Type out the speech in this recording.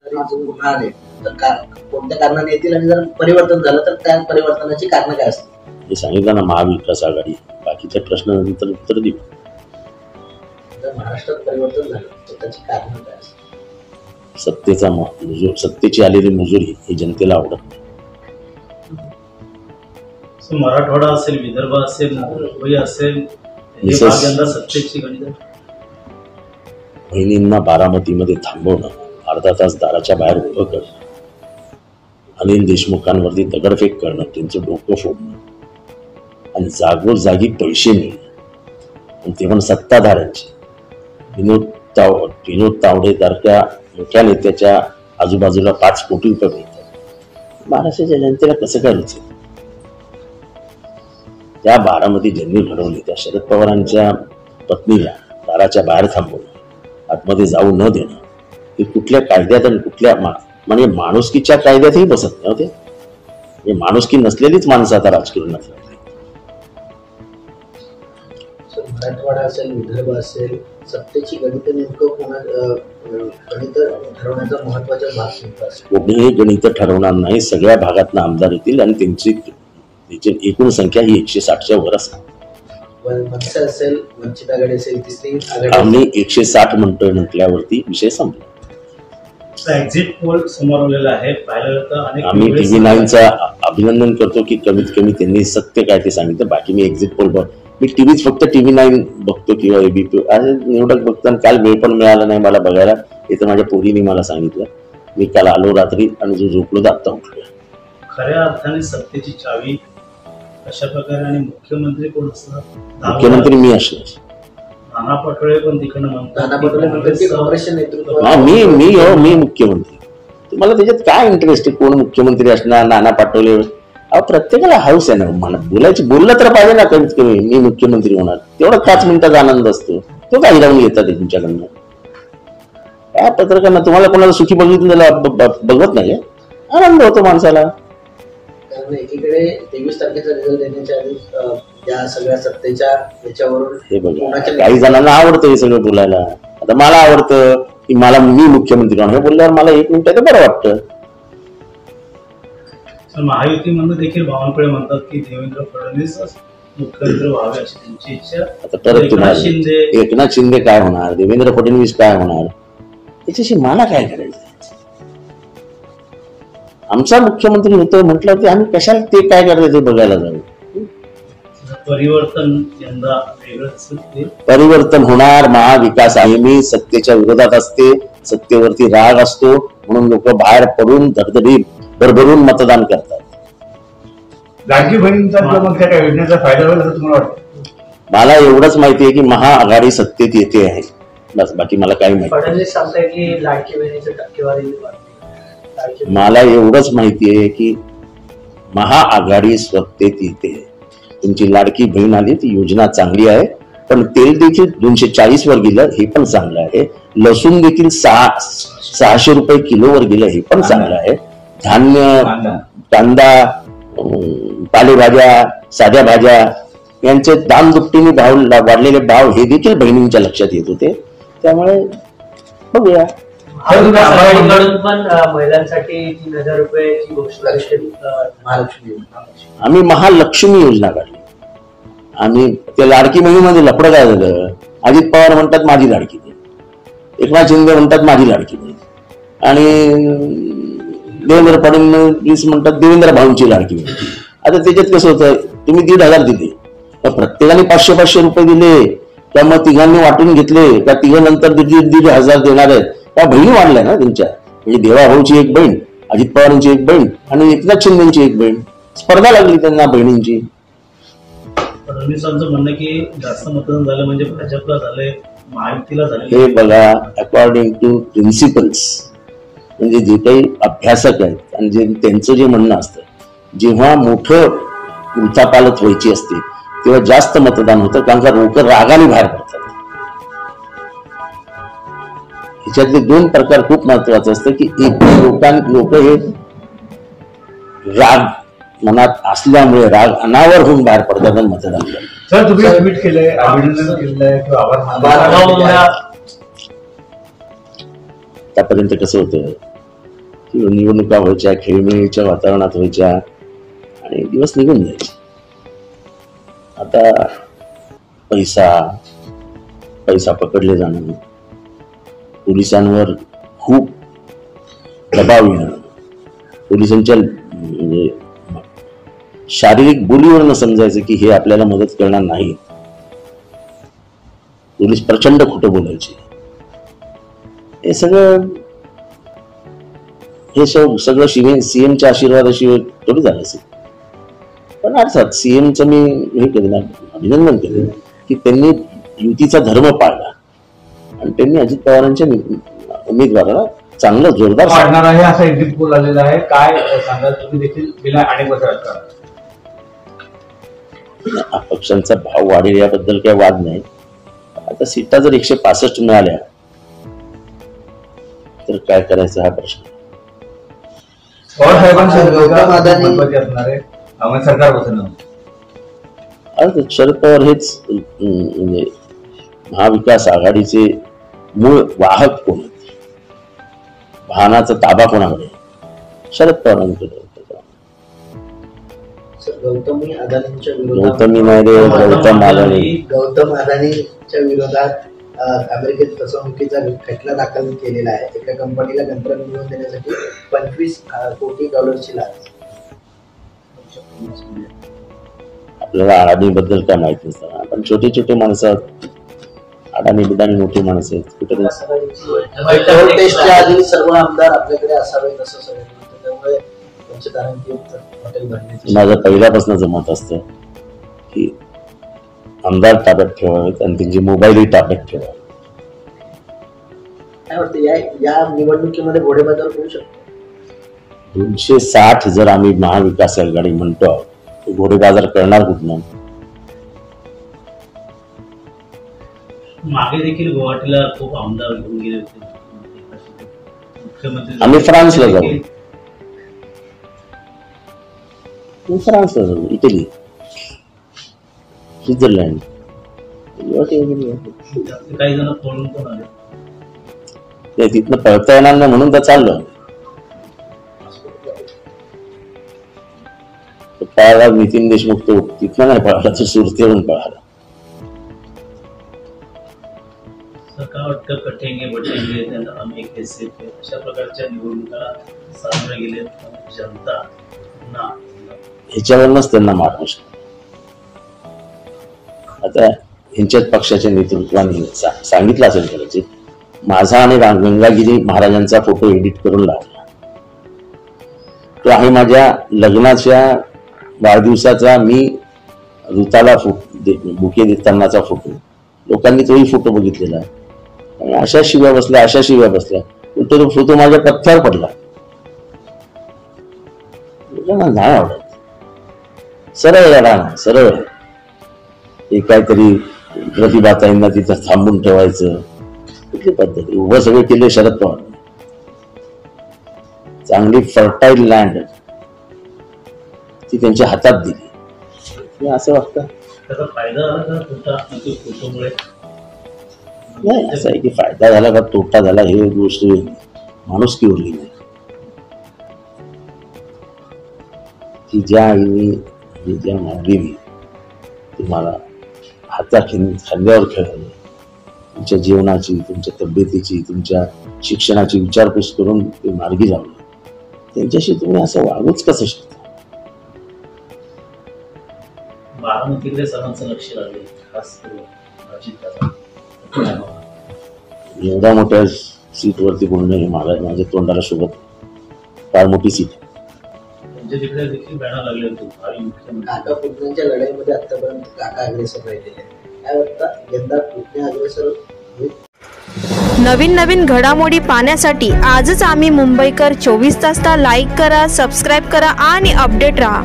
पुन्हा आले तर कोणत्या कारणाने येतील आणि जर परिवर्तन झालं तर त्या परिवर्तनाची कारण काय असतील हे सांगितलं ना. महाविकास आघाडी. बाकीच्या प्रश्नानंतर उत्तर देऊ. जर महाराष्ट्रात परिवर्तन झालं तर त्याची कारण काय असतील? सत्तेची आलेली मजुरी ही जनतेला आवडत नाही. मराठवाडा असेल, विदर्भ असेल, मुंबई असेल, सत्तेची गणित. बहिणींना बारामतीमध्ये थांबवणं, अर्धा तास दाराच्या बाहेर उभं करणं, अनिल देशमुखांवरती दगडफेक करणं, त्यांचं डोकं फोडणं आणि जागोजागी पैसे मिळणं, आणि ते पण सत्ताधाऱ्यांचे. विनोद तावडे सारख्या मोठ्या नेत्याच्या आजूबाजूला 5 कोटी रुपये मिळतात. महाराष्ट्राच्या जनतेला कसं काय रुचेल? त्या बारामती ज्यांनी घडवली त्या शरद पवारांच्या पत्नीला दाराच्या बाहेर थांबवणं, आतमध्ये जाऊ न देणं, हे कुठल्या कायद्यात आणि कुठल्या म्हणजे माणुसकीच्या कायद्यातही बसत नाही होते. म्हणजे माणुसकी नसलेलीच माणसं आता राजकारणात. मराठवाडा असेल, विदर्भ असेल, सत्तेची गणित नेमकं गणित ठरवण्याचा महत्वाचा भाग कोणता असेल? कोणीही गणित ठरवणार नाही. सगळ्या भागातनं आमदार येतील आणि त्याची एकूण संख्या ही 160च्या वर असेल. मनसे असेल, वंचित आघाडी असेल, तिसरी आघाडी, आम्ही 160 म्हणतोय म्हटल्यावरती विषय संपला. एक्झिट पोल समोर आलेला आहे. पाहिलं तर आम्ही TV9चा अभिनंदन करतो की कमीत कमी त्यांनी सत्य काय ते सांगितलं. बाकी मी एक्झिट पोल मी टीव्हीत फक्त TV9 बघतो किंवा ABP निवडक बघताना. काल वेळ पण मिळाला नाही मला बघायला. हे तर माझ्या पोरीने मला सांगितलं. मी काल आलो रात्री आणि जो झोपलो तर आत्ता उठलो. खऱ्या अर्थाने सत्तेची चावी अशा प्रकारे. आणि मुख्यमंत्री कोण असणार? मुख्यमंत्री मी असणार. नाना पटोले पण तिकडनं म्हणतात. नाना पटोले म्हणतात की काँग्रेसचे नेतृत्व. मी मुख्यमंत्री. तुम्हाला त्याच्यात काय इंटरेस्ट आहे? कोण मुख्यमंत्री असणार? नाना पटोले. प्रत्येकाला हाऊस आहे ना. मला बोललं तर पाहिजे ना कमीत कमी मी मुख्यमंत्री होणार. तेवढा 5 मिनिटाचा आनंद असतो. तो काही लावून घेतात तुमच्याकडनं. काय पत्रकारांना तुम्हाला कोणाला सुखी बघितलं बघत नाही. आनंद होतो माणसाला. कारण एकीकडे 23 तारखेचा रिझल्ट देण्याच्या आधी या सगळ्या सत्तेच्या याच्यावरून हे बघा, काही जणांना आवडतं हे सगळं बोलायला. आता मला आवडतं की मी मुख्यमंत्री होणार हे बोलल्यावर मला 1 मिनिटात बरं वाटतं. महायुतीमधून देखील बावनकुळे म्हणतात की देवेंद्र फडणवीस मुख्यमंत्री व्हावे अशी त्यांची इच्छा. आता परत तुम्हाला एकनाथ शिंदे काय होणार, देवेंद्र फडणवीस काय होणार, त्याच्याशी मला काय करायचं? आमचा मुख्यमंत्री होतो म्हटलं की आम्ही कशाला ते काय करायचं ते बघायला जाऊ. परिवर्तन यंदा वेगळंच. परिवर्तन होणार. महाविकास आघाडी सत्तेच्या विरोधात असते. सत्तेवरती राग असतो म्हणून लोक बाहेर पडून धडधडी भरभरून मतदान करतात. लाडकी बहिणींचा काय योजनेचा फायदा होईल असं तुम्हाला वाटतं? मला एवढंच माहिती आहे की महाआघाडी सत्तेत येते आहे. बस बाकी मला काही माहिती. फडणवीस सांगताय की लाडकी बहिणीची टक्केवारी वाढते. मला एवढंच माहिती आहे की महाआघाडी सत्तेत येते. तुमची लाडकी बहीण आली ती योजना चांगली आहे. पण तेल देखील 240 वर गेलं हे पण चांगलं आहे. लसूण देखील 600 रुपये किलोवर गेलं हे पण चांगलं आहे. धान्य, कांदा, पालेभाज्या, साध्या भाज्या यांचे दाम दुपटीने वाढलेले भाव हे देखील बहिणींच्या लक्षात येत होते. त्यामुळे बघूया. पण महिलांसाठी 3000 रुपयाची घोषणा महालक्ष्मी योजना. आम्ही महालक्ष्मी योजना काढली. आम्ही त्या लाडकी बहिणीमध्ये लफडं काय झालं? अजित पवार म्हणतात माझी लाडकी बहीण, एकनाथ शिंदे म्हणतात माझी लाडकी बहीण, आणि देवेंद्र फडणवीस म्हणतात देवेंद्र भाऊंची लाडकी बहीण. आता त्याच्यात कसं होतं? तुम्ही 1500 दिले, प्रत्येकाने 500-500 रुपये दिले का मग तिघांनी वाटून घेतले का? तिघांनंतर 1500 देणार आहेत का? बहिणी वाढल्या ना त्यांच्या. म्हणजे देवा भाऊची एक बहीण, अजित पवारांची एक बहीण आणि एकनाथ शिंदेची एक बहीण. स्पर्धा लागली त्यांना बहिणींची. फडणवीसांचं म्हणणं की जास्त मतदान झालं म्हणजे भाजपला झालंय, महायुतीला झालं. हे बघा, अकॉर्डिंग टू प्रिन्सिपल्स म्हणजे जे काही अभ्यासक आहेत आणि जे त्यांचं जे म्हणणं असतं, जेव्हा मोठं उलथापालथ व्हायची असते तेव्हा जास्त मतदान होतं. कारण का लोक रागाने बाहेर पडतात. ह्याच्यातले 2 प्रकार खूप महत्वाचं असतं की एक लोक हे राग मनात असल्यामुळे राग अनावर होऊन बाहेर पडतात आणि मतदान करतात. सर तुम्ही ट्विट केलंय, अभिनंदन केलंय किंवा आभार मानले. आतापर्यंत कसं होतं निवडणुका व्हायच्या, खेळमेळीच्या वातावरणात व्हायच्या आणि दिवस निघून जायचे. आता पैसा पकडले जाणं, पोलिसांवर खूप दबाव येणं, पोलिसांच्या म्हणजे शारीरिक बोलीवरनं समजायचं की हे आपल्याला मदत करणार नाही. पोलीस प्रचंड खोटं बोलायचे. हे सगळं सीएमच्या आशीर्वादाशिवाय थोडी झालं असेल. पण अर्थात सीएमचं मी हे केलं ना, अभिनंदन केलं की त्यांनी युतीचा धर्म पाळला आणि त्यांनी अजित पवारांच्या उमेदवाराला चांगलं जोरदार वाढणार आहे असा एक्झिट पोल आलेला आहे. काय सांगाल तुम्ही? देखील गेल्या अनेक वर्षात पक्षांचा भाव वाढेल याबद्दल काही वाद नाही. आता सीटा जर 165 मिळाल्या तर काय करायचं हा प्रश्न. पवार साहेबांची असणार आहे सरकार बसणं. शरद पवार हेच म्हणजे महाविकास आघाडीचे मूळ वाहक कोण होते, भानाचा ताबा कोणाकडे? शरद पवारांकडे. गौतमी अदानींच्या गौतम अदानीच्या विरोधात अमेरिकेत फसवणुकीचा खटला दाखल केलेला आहे. एका कंपनीला कंत्राट मिळवून देण्यासाठी $25 कोटी लाच. आपल्याला अडाणी बद्दल काय माहित नसतं, पण छोटे छोटे माणसं, अडाणी बिडाणी मोठी माणसं आहेत. टेस्टच्या आधी सर्व आमदार आपल्याकडे असावेत असं सगळं, त्यामुळे माझं पहिल्यापासूनच मत असतं की आमदार ताब्यात ठेवावेत आणि त्यांचे मोबाईलही ताब्यात ठेवावे. काय वाटतं या निवडणुकीमध्ये घोडेबाजार होऊ शकतो? 260 जर आम्ही महाविकास आघाडी म्हणतो, घोडेबाजार करणार कुठनं? मागे देखील गुवाहाटीला खूप आमदार घेऊन गेले होते मुख्यमंत्री. आम्ही फ्रान्सला जाऊ, इटली, स्वित्झर्लंड, काही जण पळून पण आले. तिथनं पळता येणार नाही म्हणून तर चाललं. पळाला नितीन देशमुख, तो तिथनं नाही पळाला, तो सुरतेहून पळाला. काय वाटतं, कटेंगे बटेंगे त्यांना अनेक केसेस अशा प्रकारच्या निवडणुका सामोरे गेले जनता ना, ह्याच्यावरूनच त्यांना मार्ग शकतो. आता ह्यांच्याच पक्षाच्या नेतृत्वाने सांगितलं असेल कदाचित, माझा आणि गंगागिरी महाराजांचा फोटो एडिट करून लावला. तो आहे माझ्या लग्नाच्या वाढदिवसाचा, मी ऋताला बुके देतानाचा फोटो. लोकांनी तोही फोटो बघितलेला. अशा शिव्या बसल्या तो फोटो माझ्या पथ्यावर पडला. लोकांना नाही आवडत. सरळ लढा, सरळ. हे काहीतरी प्रतिभाताईंना तिथं थांबून ठेवायचं, कुठली पद्धती? उभं सगळं केले शरद पवार. चांगली फर्टाईल लँड ती त्यांच्या हातात दिली. असं वाटतं त्याचा फायदा झाला का फोटोमुळे? नाही, असं आहे की फायदा झाला का तोटा झाला हे गोष्ट माणुसकी उरली नाही. की ज्या आईने ज्या मागणी तुम्हाला खांद्यावर खेळवलं, तुमच्या जीवनाची, तुमच्या तब्येतीची, तुमच्या शिक्षणाची विचारपूस करून ते मार्गी लावलं, त्यांच्याशी तुम्ही असं वागूच कसं शकता? बारामतीकडे सर्वांचं लक्ष लागले, खास करून एवढ्या मोठ्या सीटवरती बोलणं हे माझ्या तोंडाला शोभत. फार मोठी सीट. तिकडे देखील बॅनर लागले होते. काका पुतण्यांच्या लढाईमध्ये आतापर्यंत काका अग्रेसर राहिलेले. काय वाटतं यंदा पुतणे अग्रेसर होईल? नवीन घडामोडी पाहण्यासाठी आजच आम्ही मुंबईकर 24 तासला लाईक करा, सबस्क्राईब करा आणि अपडेट रहा.